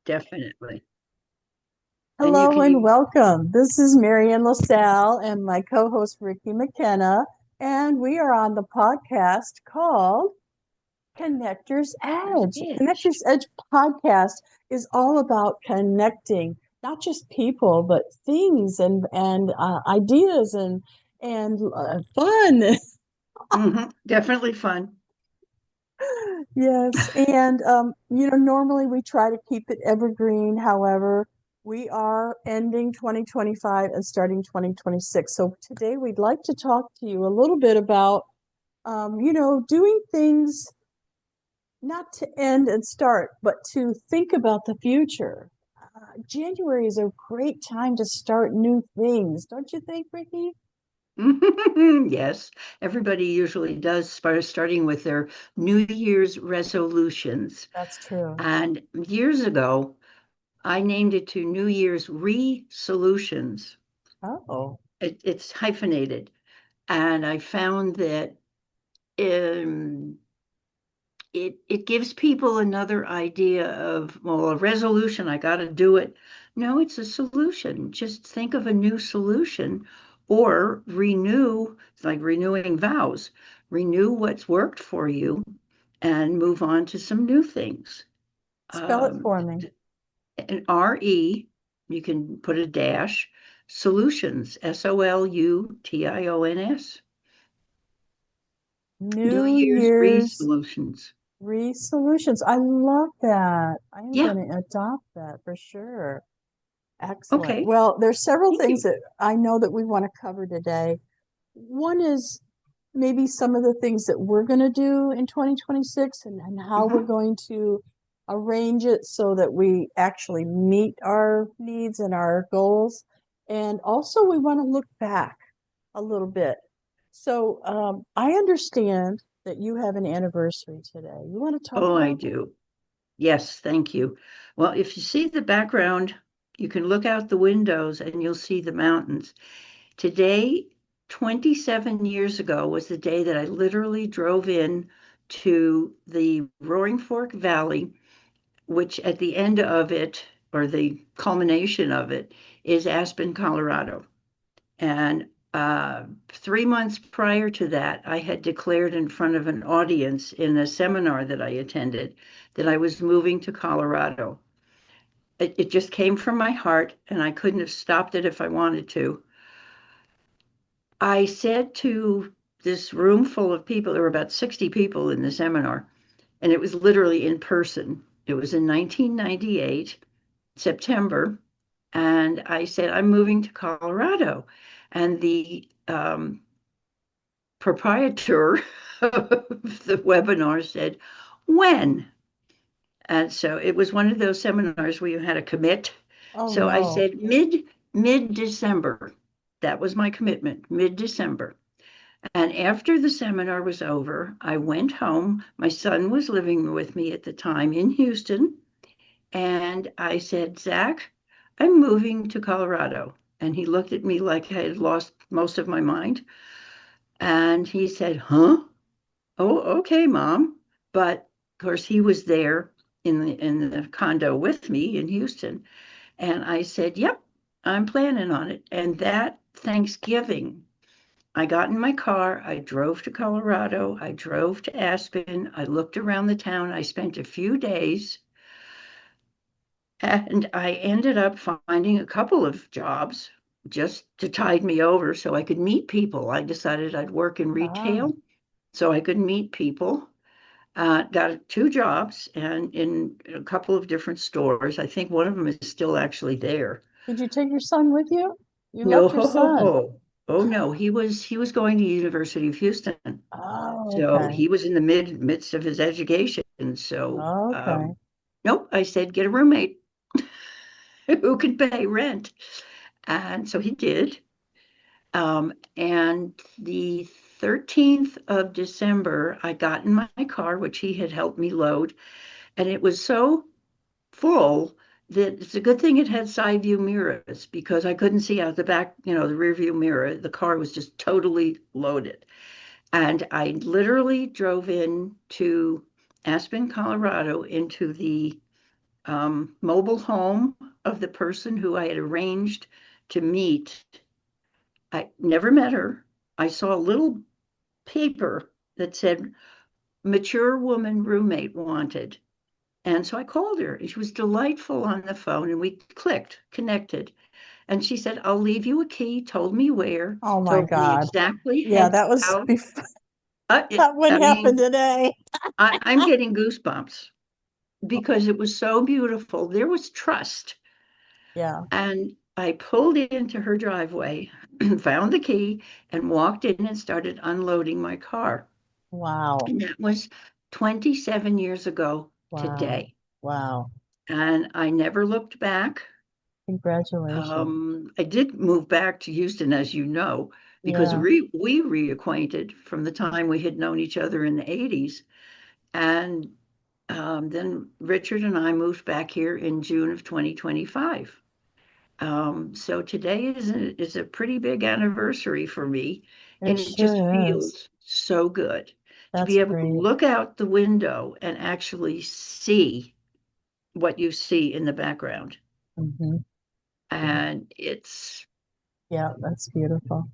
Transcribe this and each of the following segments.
definitely. And you Hello can and even, welcome. This is Marian LaSalle and my co-host Ricki McKenna, and we are on the podcast called Connector's there's Edge. Edge. Connector's Edge podcast is all about connecting not just people but things and ideas and fun. Definitely fun. Yes, and normally we try to keep it evergreen. However, we are ending 2025 and starting 2026. So today we'd like to talk to you a little bit about, doing things not to end and start, but to think about the future. January is a great time to start new things, don't you think, Ricki? Yes, everybody usually does starting with their New Year's resolutions. That's true. And years ago, I named it to New Year's ReSolutions. Oh, It's hyphenated. And I found that um, it gives people another idea of, well, a resolution, I got to do it. No, it's a solution. Just think of a new solution or renew, like renewing vows, renew what's worked for you and move on to some new things. spell it Um, for me. and RE, you can put a dash, solutions, SOLUTIONS, New New Year's Year's resolutions. ReSolutions. I love that. I am Yeah, going to adopt that for sure. Excellent. okay, Well, there's several thank things you. that I know that we want to cover today. One is maybe some of the things that we're going to do in 2026 and how we're Mhm. going to arrange it so that we actually meet our needs and our goals. And also, we want to look back a little bit. So, I understand that you have an anniversary today. You want to talk Oh, I about that? do. Yes, thank you. Well, if you see the background, you can look out the windows and you'll see the mountains. Today, 27 years ago, was the day that I literally drove in to the Roaring Fork Valley, which at the end of it, or the culmination of it, is Aspen, Colorado. And 3 months prior to that, I had declared in front of an audience in a seminar that I attended that I was moving to Colorado. It just came from my heart, and I couldn't have stopped it if I wanted to. I said to this room full of people, there were about 60 people in the seminar, and it was literally in person. It was in 1998, September, and I said, I'm moving to Colorado. And the proprietor of the webinar said, when? And so it was one of those seminars where you had to commit. Oh, So I no. said mid December. That was my commitment, mid December. And after the seminar was over, I went home. My son was living with me at the time in Houston. And I said, Zach, I'm moving to Colorado. And he looked at me like I had lost most of my mind. And he said, huh? Oh, okay, Mom. But of course, he was there in the condo with me in Houston. And I said, yep, I'm planning on it. And that Thanksgiving, I got in my car, I drove to Colorado, I drove to Aspen, I looked around the town, I spent a few days, and I ended up finding a couple of jobs just to tide me over so I could meet people. I decided I'd work in Ah, retail so I could meet people. Got two jobs and in a couple of different stores. I think one of them is still actually there. did you take your son with you? You No, left your ho, ho, son. ho. Oh no, he was going to University of Houston. Oh, So okay. he was in the midst of his education. So Okay. nope, I said, get a roommate who can pay rent. And so he did. And the 13th of December, I got in my car, which he had helped me load, and it was so full that it's a good thing it had side view mirrors because I couldn't see out the back, the rear view mirror. The car was just totally loaded. And I literally drove in to Aspen, Colorado, into the mobile home of the person who I had arranged to meet. I never met her. I saw a little paper that said mature woman roommate wanted. And so I called her, and she was delightful on the phone, and we connected. And she said, I'll leave you a key, told me where, Oh my told me God. exactly Yeah, that was how. before that I wouldn't happen mean, today. I'm getting goosebumps because it was so beautiful. There was trust. Yeah. And I pulled into her driveway, found the key, and walked in and started unloading my car. Wow. And that was 27 years ago Wow. today. Wow. And I never looked back. Congratulations. I did move back to Houston, as you know, because Yeah. we reacquainted from the time we had known each other in the 80s. And then Richard and I moved back here in June of 2025. So today is a pretty big anniversary for me, It and it just sure is. feels so good to That's be able to great. look out the window and actually see what you see in the background. Hmm. Yeah. And Yeah, that's beautiful.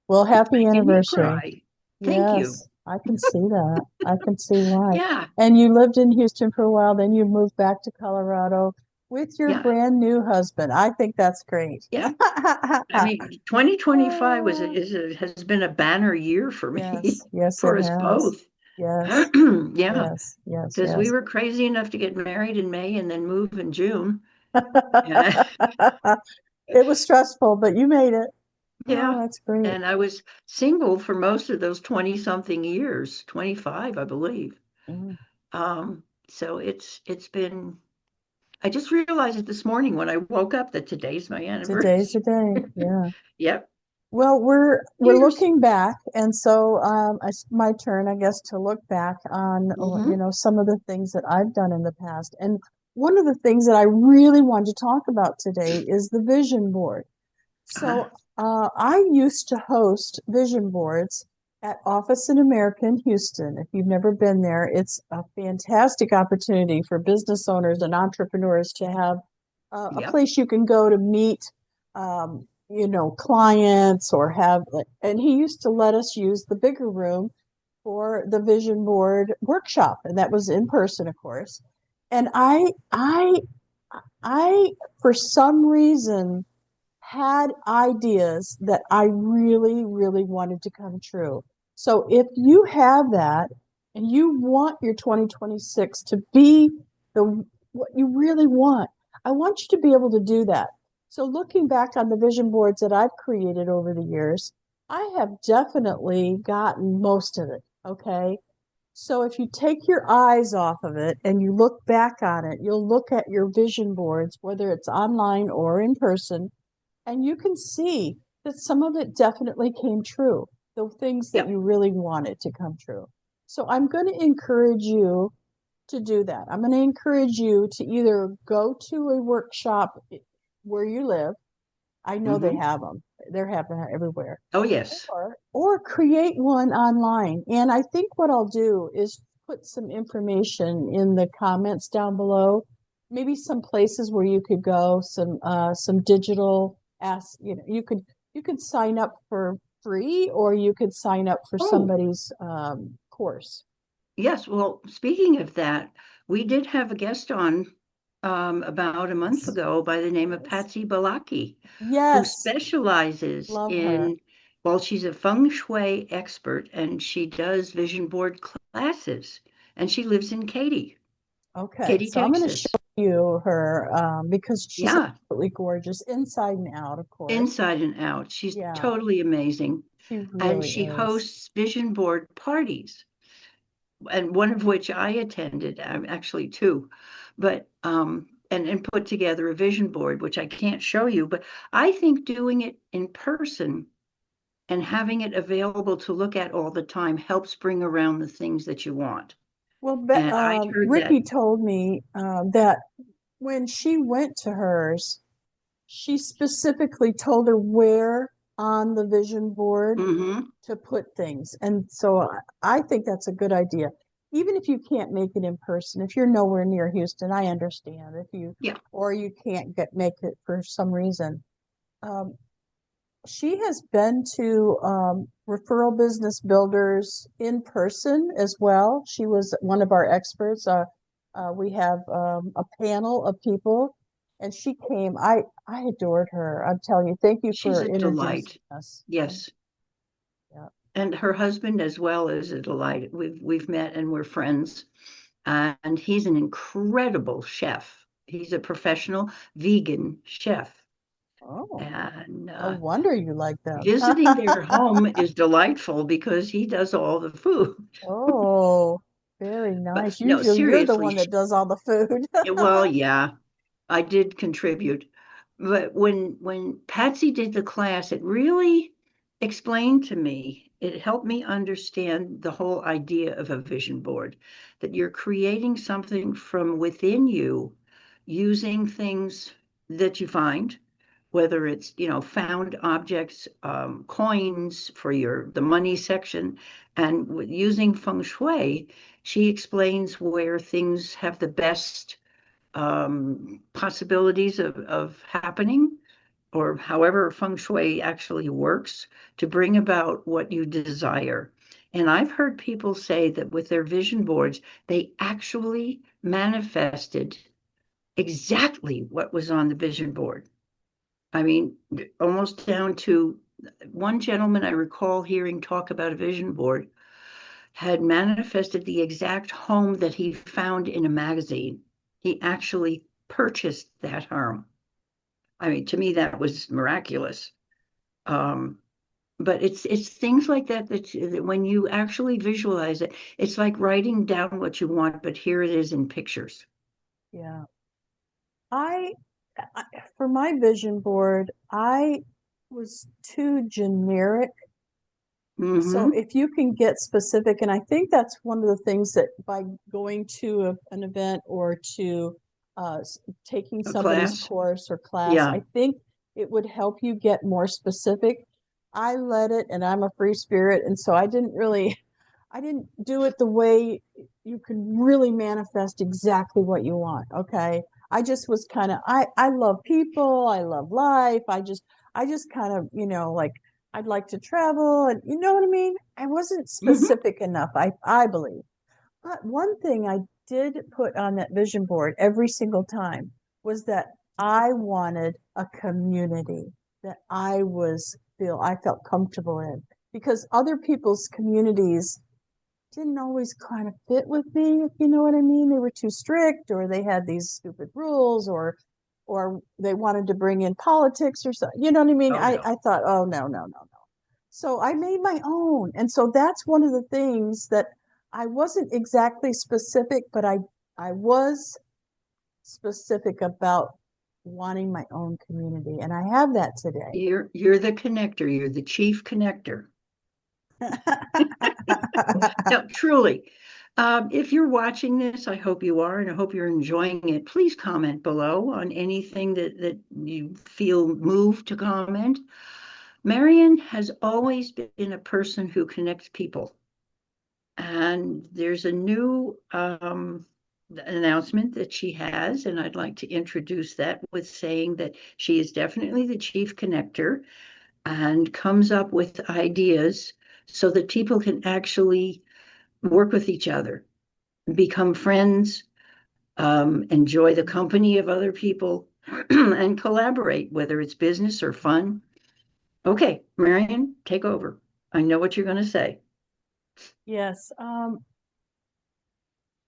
Well, it's happy making me anniversary. cry. Thank you. Yes, I can see that. I can see why. Yeah, And you lived in Houston for a while, then you moved back to Colorado with your yeah, brand new husband. I think that's great. yeah. I mean, 2025 Uh, has been a banner year for yes, me, yes, it for us has. both. Yes, Yeah, yes, yes, because we yes. were crazy enough to get married in May and then move in June. Yeah, It was stressful, but you made it. Oh, yeah. that's great. And I was single for most of those 20 something years, 25, I believe. Mm. So it's been, I just realized it this morning when I woke up that today's my Today's the anniversary. day. Yeah. Yep. Well, we're Years. looking back, and so it's my turn, I guess, to look back on Hmm. some of the things that I've done in the past. And one of the things that I really wanted to talk about today is the vision board. Ah, So I used to host vision boards at Office in America in Houston. If you've never been there, it's a fantastic opportunity for business owners and entrepreneurs to have a yep. place you can go to meet, clients or have. And he used to let us use the bigger room for the vision board workshop, and that was in person, of course. And I, for some reason had ideas that I really, really wanted to come true. So if you have that and you want your 2026 to be the what you really want, I want you to be able to do that. So looking back on the vision boards that I've created over the years, I have definitely gotten most of it. Okay. So if you take your eyes off of it and you look back on it, you'll look at your vision boards, whether it's online or in person, and you can see that some of it definitely came true, the things that Yep. you really wanted to come true. So I'm going to encourage you to do that. I'm going to encourage you to either go to a workshop where you live. I know they Hmm. have them. They're happening everywhere. Oh, yes. Or create one online. And I think what I'll do is put some information in the comments down below. Maybe some places where you could go, some digital you could sign up for free or you could sign up for Oh, somebody's course. yes. Well, speaking of that, we did have a guest on about a month Yes. ago by the name of Yes. Patsy Balaki, who Yes. specializes Love her. in, well, she's a feng shui expert and she does vision board classes, and she lives in Okay. Katy, So I'm going to show Texas. you her because she's Yeah, absolutely gorgeous inside and out, of course. inside and out. She's Yeah, totally amazing. she And really she is. hosts vision board parties, and one of which I attended, actually two, but and put together a vision board, which I can't show you, but I think doing it in person and having it available to look at all the time helps bring around the things that you want. Well, And I heard that. Ricki told me that when she went to hers, she specifically told her where on the vision board Hmm. to put things. And so I think that's a good idea. even if you can't make it in person, if you're nowhere near Houston, I understand if you, Yeah. or you can't make it for some reason. Um, she has been to Referral Business Builders in person as well. She was one of our experts. We have a panel of people, and she came. I adored her. I'm telling you. Thank you She's for a introducing delight. us. Yes. Yeah. And her husband as well is a delight. We've met and we're friends. And he's an incredible chef. He's a professional vegan chef. Oh, And no wonder you like them. visiting their home is delightful because he does all the food. Oh, very But nice. no, Usually you're the seriously, one that does all the food. well, yeah, I did contribute. But when Patsy did the class, it really explained to me, it helped me understand the whole idea of a vision board, that you're creating something from within you using things that you find, whether it's, found objects, coins for the money section, and using feng shui, she explains where things have the best possibilities of happening, or however feng shui actually works to bring about what you desire. And I've heard people say that with their vision boards, they actually manifested exactly what was on the vision board. I mean, almost down to one gentleman I recall hearing talk about a vision board had manifested the exact home that he found in a magazine. He actually purchased that home. I mean, to me, that was miraculous. Um, but it's things like that when you actually visualize it, it's like writing down what you want, but here it is in pictures. Yeah. I, I for my vision board, I was too generic. So Hmm. if you can get specific, and I think that's one of the things that by going to an event or to taking A somebody's class. course or class, Yeah. I think it would help you get more specific. I let it, and I'm a free spirit, and so I didn't do it the way you can really manifest exactly what you want. Okay. I just was kind of, I love people. I love life. I just kind of, like I'd like to travel and you know what I mean? I wasn't Hmm. specific enough, I believe. But one thing I did put on that vision board every single time was that I wanted a community that I felt comfortable in because other people's communities didn't always kind of fit with me, if you know what I mean. They were too strict or they had these stupid rules or they wanted to bring in politics or something. You know what I mean? Oh no. I thought, oh no, no, no, no. So I made my own. And so that's one of the things that I wasn't exactly specific, but I was specific about wanting my own community. And I have that today. You're the connector. You're the chief connector. No, truly. If you're watching this, I hope you are, and I hope you're enjoying it. Please comment below on anything that you feel moved to comment. Marian has always been a person who connects people. And there's a new announcement that she has, and I'd like to introduce that with saying that she is definitely the chief connector and comes up with ideas so that people can actually work with each other, become friends, enjoy the company of other people, and collaborate, whether it's business or fun. Okay, Marian, take over. I know what you're going to say. Yes.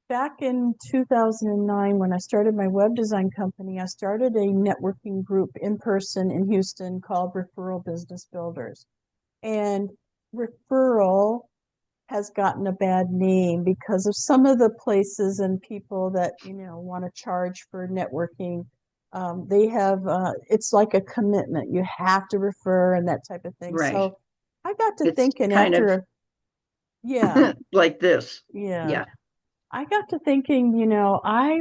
Back in 2009, when I started my web design company, I started a networking group in person in Houston called Referral Business Builders. And referral has gotten a bad name because of some of the places and people that, want to charge for networking. They have, it's like a commitment. You have to refer and that type of thing. Right. So I got to It's thinking kind of yeah, like this. yeah. Yeah. I got to thinking, I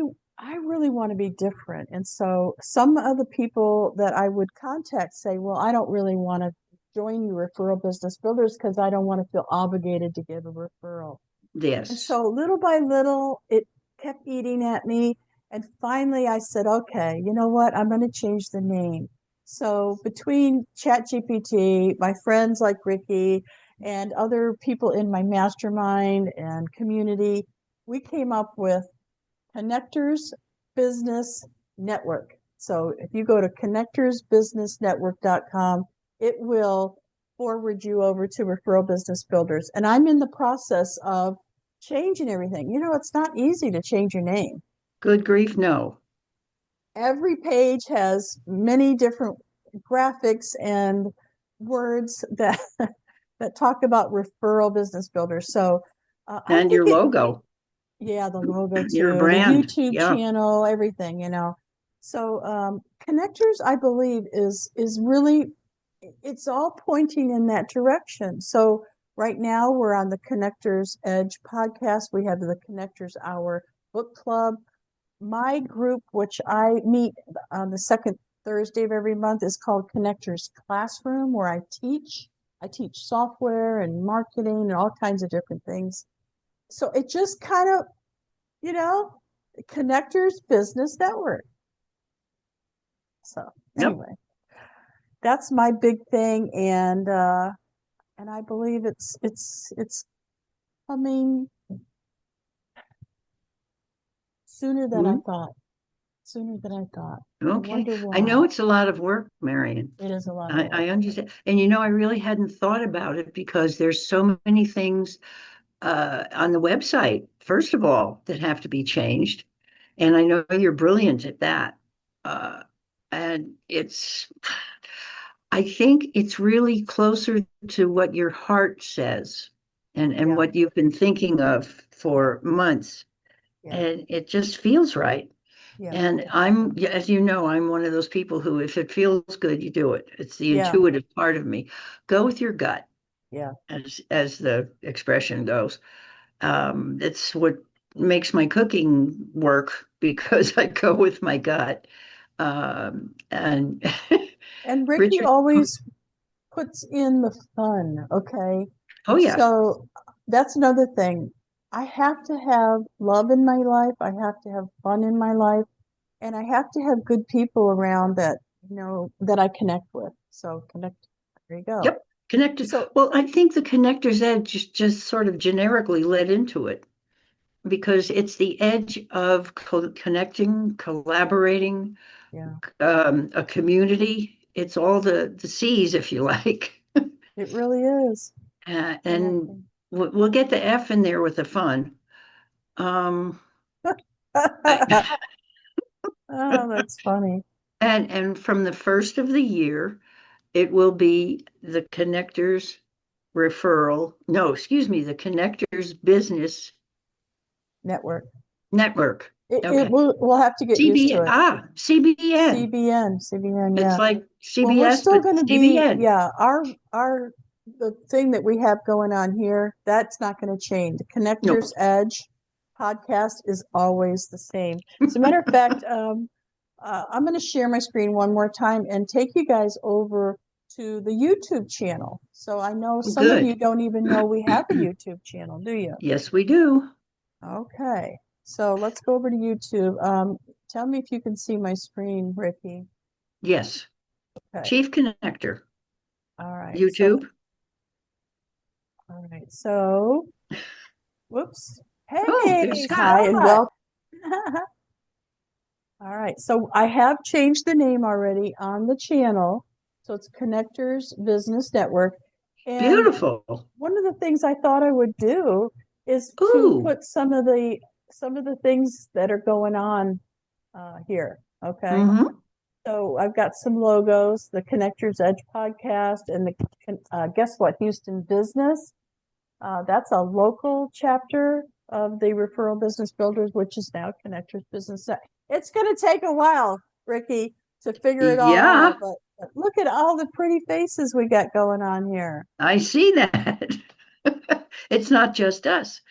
really want to be different. And so some of the people that I would contact say, well, I don't really want to join you referral business builders because I don't want to feel obligated to give a referral. And Yes. so little by little, it kept eating at me. And finally, I said, okay, you know what? I'm going to change the name. So between ChatGPT, my friends like Ricki, and other people in my mastermind and community, we came up with Connectors Business Network. So if you go to connectorsbusinessnetwork.com, it will forward you over to Referral Business Builders. And I'm in the process of changing everything. You know, it's not easy to change your name. Good grief, no. Every page has many different graphics and words that that talk about Referral Business Builders. So I And think your it logo, Yeah, the logo your too, the brand. YouTube Yeah. channel, everything, you know. So connectors, I believe, is really it's all pointing in that direction. So right now we're on the Connectors Edge podcast. We have the Connectors Hour book club. My group, which I meet on the second Thursday of every month, is called Connectors Classroom, where I teach. I teach software and marketing and all kinds of different things. So it just kind of you know, Connectors Business Network. So Yep. anyway, that's my big thing, and I believe it's coming sooner than I Mhm. thought. Sooner than I thought. I Okay. wonder I know why. it's a lot of work, Marian. It is a lot of I work. understand. And I really hadn't thought about it because there's so many things on the website, first of all, that have to be changed. And I know you're brilliant at that. Uh, and I think it's really closer to what your heart says and Yeah, what you've been thinking of yeah, for months. yeah, And it just feels right. yeah, And yeah, as you know, I'm one of those people who, if it feels good, you do it. It's the yeah, intuitive part of me. Go with your gut, yeah. as the expression goes. It's what makes my cooking work because I go with my gut. And And Ricki Richard, always puts in the fun, okay? oh yeah, So that's another thing. I have to have love in my life. I have to have fun in my life. And I have to have good people around that I connect with. So connect, there you go. yep, connected. So Well, I think the connector's edge just sort of generically led into it because it's the edge of connecting, collaborating, yeah, a community. It's all the C's, if you like. it really is. And Connecting. we'll get the F in there with the fun. Um, I, Oh, that's funny. and from the first of the year, it will be the Connectors Referral. No, excuse me, the Connectors Business Network. Network. It Okay. will we'll have to get used to it. CBN. CBN, It's yeah. like Well, we're CBS, still but going to be, CBN. yeah, our the thing that we have going on here, that's not going to change. The Connectors No. Edge podcast is always the same. As a matter of fact, I'm going to share my screen one more time and take you guys over to the YouTube channel. So I know some of you Good. don't even know we have a YouTube channel, do you? Yes, we do. Okay. So let's go over to YouTube. Tell me if you can see my screen, Ricki. Yes. Okay. Chief Connector. All right. So, YouTube. all right. So, whoops. Oh, there's Hey, Scott. hi, and welcome. All right. So I have changed the name already on the channel. So it's Connectors Business Network. And Beautiful. one of the things I thought I would do is to Ooh. put some of the things that are going on here. Okay. Mm-hmm. So I've got some logos, the Connectors Edge podcast, and the guess what, Houston Business. That's a local chapter of the Referral Business Builders, which is now Connectors Business. It's going to take a while, Ricki, to figure it all out, Yeah, but look at all the pretty faces we got going on here. I see that. It's not just us.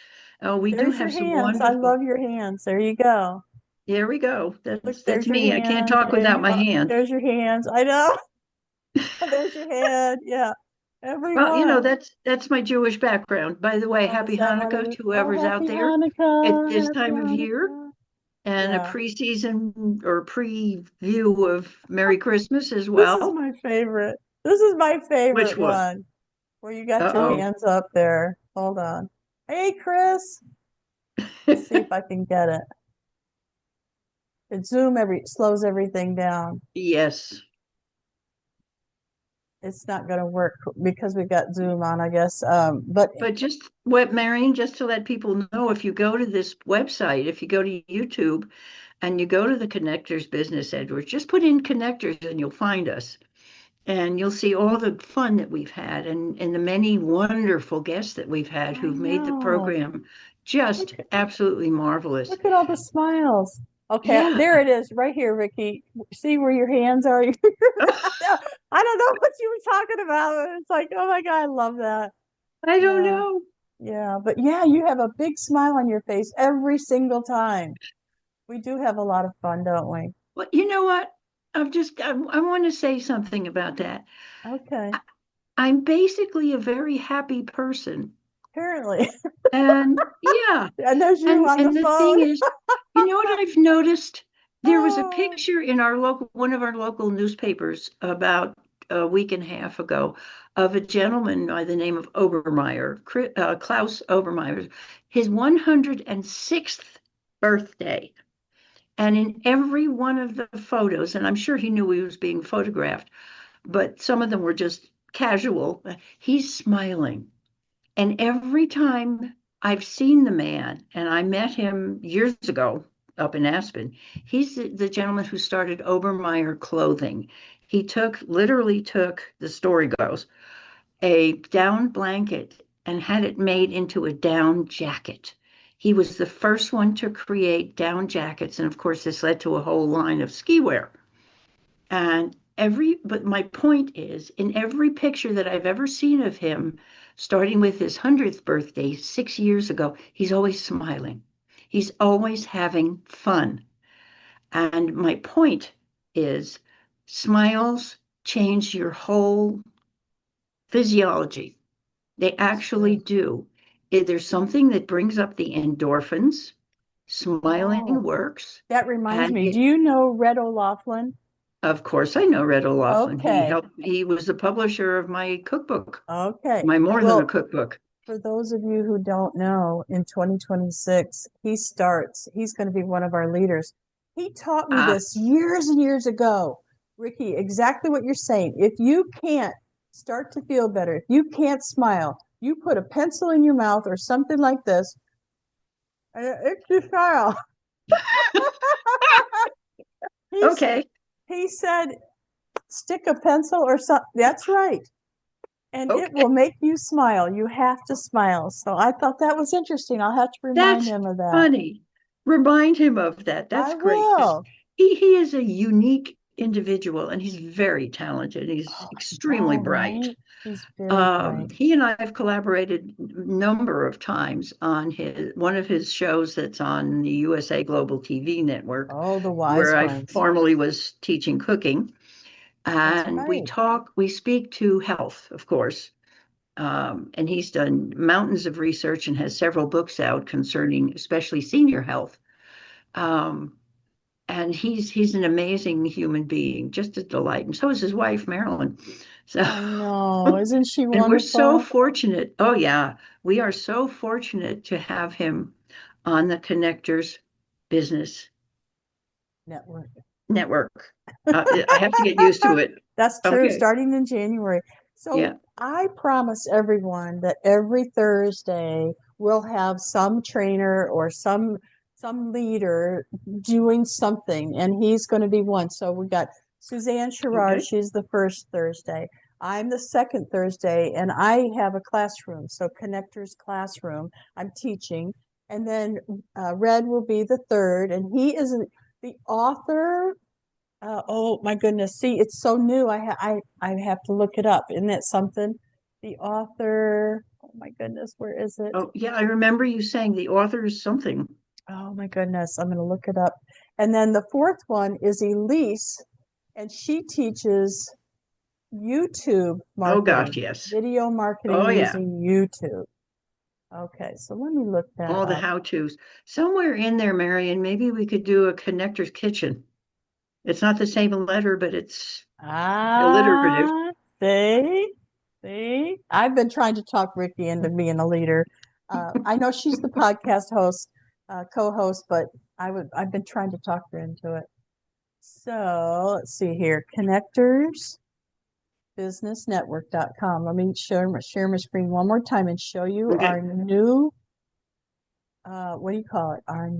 Oh, we do There's your have some hands. I wonderful. love your hands. There you go. There we go. Look, That's there's your me. I can't hand. talk There without you my are. hand. There's your hands. I know. There's your head. Yeah. Well, Everyone. that's my Jewish background. By the way, Oh, is happy that what it Hanukkah is? to Oh, whoever's out happy there at Hanukkah. this Happy time of year, Hanukkah. and a Yeah. pre-season or preview of Merry Christmas as This is well. my favorite. This is my Which favorite one? one where you got your Uh-oh. hands up there. Hold on. Hey, Chris. Let's see if I can get it. It slows everything down. Yes. It's not going to work because we got Zoom on, I guess. But But just what, Marion, just to let people know, if you go to this website, if you go to YouTube and you go to the Connectors Business Edwards, just put in Connectors and you'll find us. And you'll see all the fun that we've had and the many wonderful guests that we've had I who've made the know. program just Look, absolutely marvelous. look at all the smiles. Okay, Yeah. there it is, right here, Ricki. See where your hands are? I don't know what you were talking about. It's like, oh my God, I love that. I don't Yeah, know. yeah. But yeah, you have a big smile on your face every single time. We do have a lot of fun, don't we? Well, you know what? I want to say something about that. Okay. I, I'm basically a very happy person. Apparently. And yeah, And there's you on the and the phone. thing is, you know what I've noticed? There was a Oh, picture in our local one of our local newspapers about a week and a half ago of a gentleman by the name of Obermeyer, Klaus Obermeyer, his 106th birthday. And in every one of the photos, and I'm sure he knew he was being photographed, but some of them were just casual, he's smiling. And every time I've seen the man, and I met him years ago up in Aspen, he's the gentleman who started Obermeyer Clothing. He literally took, the story goes, a down blanket and had it made into a down jacket. He was the first one to create down jackets. And of course, this led to a whole line of ski wear. But my point is, in every picture that I've ever seen of him, starting with his 100th birthday 6 years ago, he's always smiling. He's always having fun. And my point is, smiles change your whole physiology. They that's actually true. do. If there's something that brings up the endorphins, smiling Oh, works. that reminds And me. Do it, you know Red O'Loughlin? of course, I know Red O'Loughlin. Okay. He was the publisher of my cookbook, Okay. my more than a Well, cookbook. for those of you who don't know, in 2026, he's going to be one of our leaders. He taught me Ah, this years and years ago. Ricki, exactly what you're saying. If you can't start to feel better, if you can't smile, you put a pencil in your mouth or something like this, and it's your smile. He's, okay. he said, stick a pencil or something. That's right. And it Okay. will make you smile. You have to smile. So I thought that was interesting. I'll have to remind That's him of that. funny. Remind him of that. I That's great. 'Cause will. he is a unique individual and he's very talented. He's Oh, I extremely know, bright. right? He's very bright. He and I have collaborated a number of times on his one of his shows that's on the USA Global TV network, Oh, the where wise I ones. formerly was teaching cooking. That's And right. we speak to health, of course. And he's done mountains of research and has several books out concerning especially senior health. Um, and he's an amazing human being, just a delight. And so is his wife, Marilyn. So, I know. Isn't she and we're so wonderful? fortunate. Oh yeah, we are so fortunate to have him on the Connectors Business Network. Network. I have to get used to it. That's true, Okay. starting in January. So Yeah. I promise everyone that every Thursday we'll have some trainer or some leader doing something, and he's going to be one. So we got Suzanne Sherrard, Okay. she's the first Thursday. I'm the second Thursday, and I have a classroom, so Connectors Classroom. I'm teaching, and then Red will be the third, and he is the author. Oh my goodness. See, it's so new. I have to look it up. Isn't that something? The author. Oh my goodness, where is it? Oh, yeah, I remember you saying the author is something. Oh my goodness, I'm going to look it up. And then the fourth one is Elise, and she teaches. YouTube Oh gosh, marketing, yes. video Oh marketing yeah. using YouTube. Okay, so let me look that All the up. how-tos. Somewhere in there, Marian, maybe we could do a connector's kitchen. It's not the same letter, but it's alliterative. Ah, see, see, I've been trying to talk Ricki into being a leader. I know she's the podcast host, co-host, but I've been trying to talk her into it. So let's see here, connectorsbusinessnetwork.com. Let me share my screen one more time and show you Okay. our new, what do you call it? Our Schedule?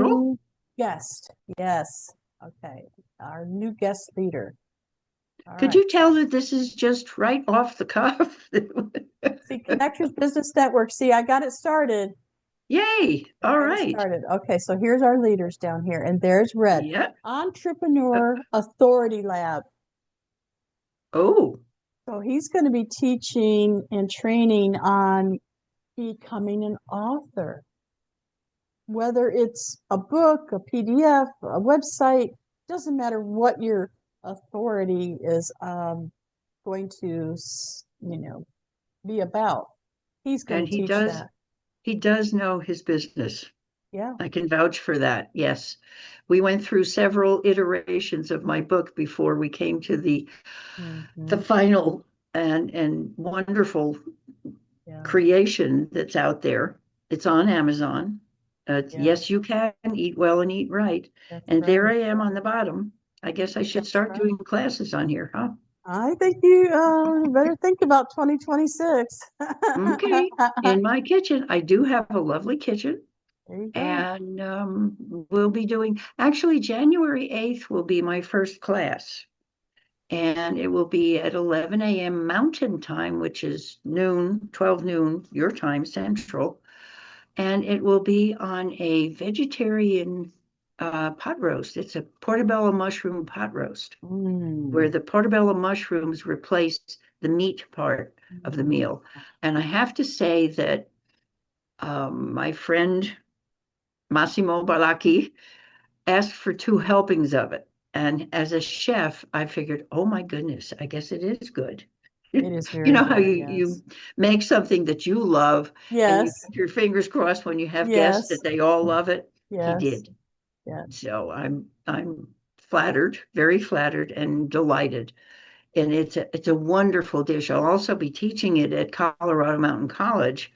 new guest. Yes. Okay. Our new guest leader. All Could right. you tell that this is just right off the cuff? See, Connectors Business Network. See, I got it started. Yay. I All got it right. started. Okay, so here's our leaders down here, and there's Red. Yeah. Uh, Entrepreneur Authority Lab. oh, So he's going to be teaching and training on becoming an author, whether it's a book, a PDF, a website, doesn't matter what your authority is going to, be about. He's going and to teach that. he does know his business. Yeah. I can vouch for that. Yes. We went through several iterations of my book before we came to the Mm-hmm. final and wonderful Yeah. creation that's out there. It's on Amazon. Yeah. Yes, you can eat well and eat right. That's And there right. I am on the bottom. I guess I should That's start right. doing classes on here, huh? I think you better think about 2026. Okay. In my kitchen, I do have a lovely kitchen. There you go. And we'll be doing, actually, January 8th will be my first class. And it will be at 11 a.m. Mountain Time, which is noon, 12 noon, your time, Central. And it will be on a vegetarian pot roast. It's a portobello mushroom pot roast, where Mm. the portobello mushrooms replace the meat part of the meal. And I have to say that my friend Massimo Barlacchi asked for two helpings of it. And as a chef, I figured, oh my goodness, I guess it is good. It is You very know how good. you Yes. make something that you love and you Yes. keep your fingers crossed when you have guests Yes. that they all love it. He Yes. did. Yeah. So I'm flattered, very flattered and delighted. And it's a wonderful dish. I'll also be teaching it at Colorado Mountain College.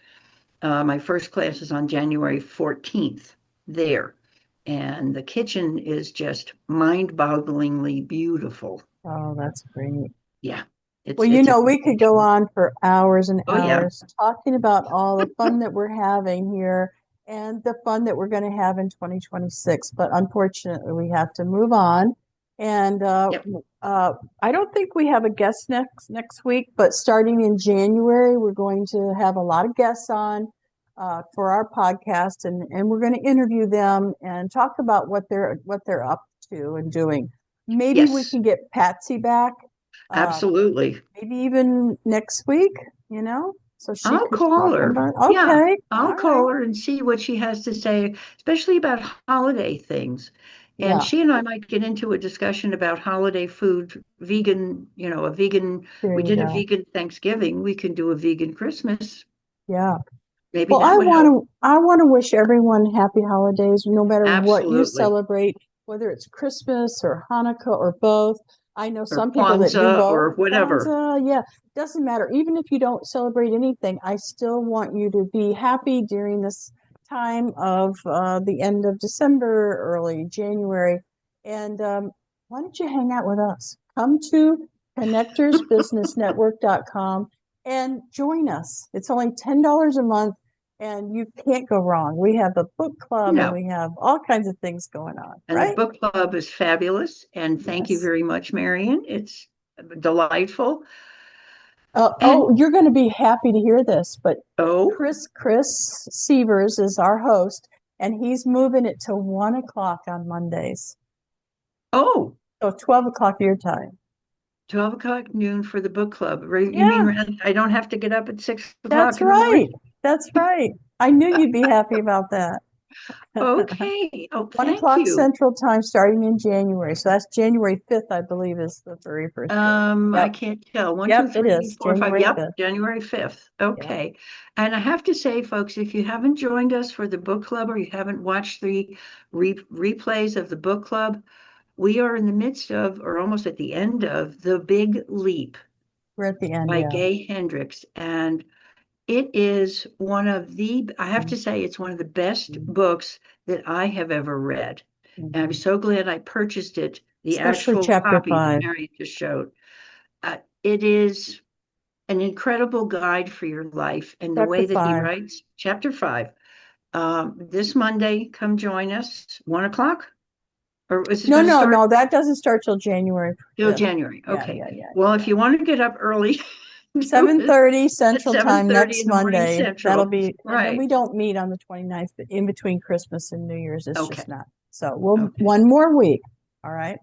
My first class is on January 14th there. And the kitchen is just mind-bogglingly beautiful. Oh, that's great. Yeah, Well, it's a we could go on for hours and oh yeah. hours talking about all the fun that we're having here and the fun that we're going to have in 2026. But unfortunately, we have to move on. And Yep. I don't think we have a guest next week, but starting in January, we're going to have a lot of guests on for our podcast, and we're going to interview them and talk about what they're up to and doing. Maybe we Yes, can get Patsy back. Uh, absolutely. Maybe even next week, so she I'll could call talk her. about. Yeah, Okay, I'll all right, call her and see what she has to say, especially about holiday things. And yeah, she and I might get into a discussion about holiday food, vegan, a vegan, there we you did a go. vegan Thanksgiving. We can do a vegan Christmas. Yeah. Maybe Well, that would help. I want to wish everyone happy holidays, no matter what you Absolutely. celebrate, whether it's Christmas or Hanukkah or both. I know Or some people that do Kwanzaa both. or whatever. Kwanzaa, yeah, doesn't matter. Even if you don't celebrate anything, I still want you to be happy during this time of the end of December, early January. And why don't you hang out with us? Come to connectorsbusinessnetwork.com and join us. It's only $10 a month and you can't go wrong. We have a book club and No. we have all kinds of things going on, And the right? book club is fabulous. And thank you Yes. very much, Marian. It's delightful. Oh, And you're going to be happy to hear this, but oh, Chris Severs is our host, and he's moving it to 1 o'clock on Mondays. oh, So 12 o'clock your time. 12 o'clock noon for the book club. You Yeah, mean I don't have to get up at 6 that's o'clock in the right. morning? That's right. I knew you'd be happy about that. Okay. Oh, 1 thank o'clock you. Central Time starting in January. So that's January 5th, I believe, is the very first day. I Yep. can't tell. One, Yep, two, it three, is four, five. January Yep, 5th. January 5th. Yeah. Okay. And I have to say, folks, if you haven't joined us for the book club or you haven't watched the replays of the book club, we are in the midst of, or almost at the end of, The Big Leap We're at the end, by yeah. Gay Hendricks. And it is one of the, I have to say, it's one of the best books that I have ever read. And I'm Mhm. so glad I purchased it, the Especially actual chapter copy that 5. Marian just showed. It is an incredible guide for your life. And the Chapter way that he 5. writes, chapter 5, this Monday, come join us, 1 o'clock? Or is it No, going to no, start no, that doesn't start till January till 5th. January? Yeah, Okay. yeah, yeah, Well, yeah. if you want to get up early, do it 7:30 at Central Time 7:30 next in the morning Monday. That'll Central. be, and then Right. we don't meet on the 29th, but in between Christmas and New Year's, it's Okay. just not. So we'll Okay. one more week. All right.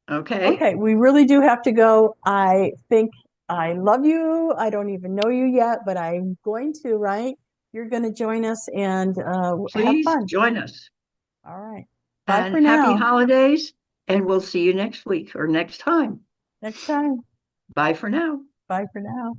Okay. Okay, we really do have to go. I think I love you. I don't even know you yet, but I'm going to, right? You're going to join us and have Please fun. join us. All right. Bye And for happy now. holidays. And we'll see you next week or next time. Next time. Bye for now. Bye for now.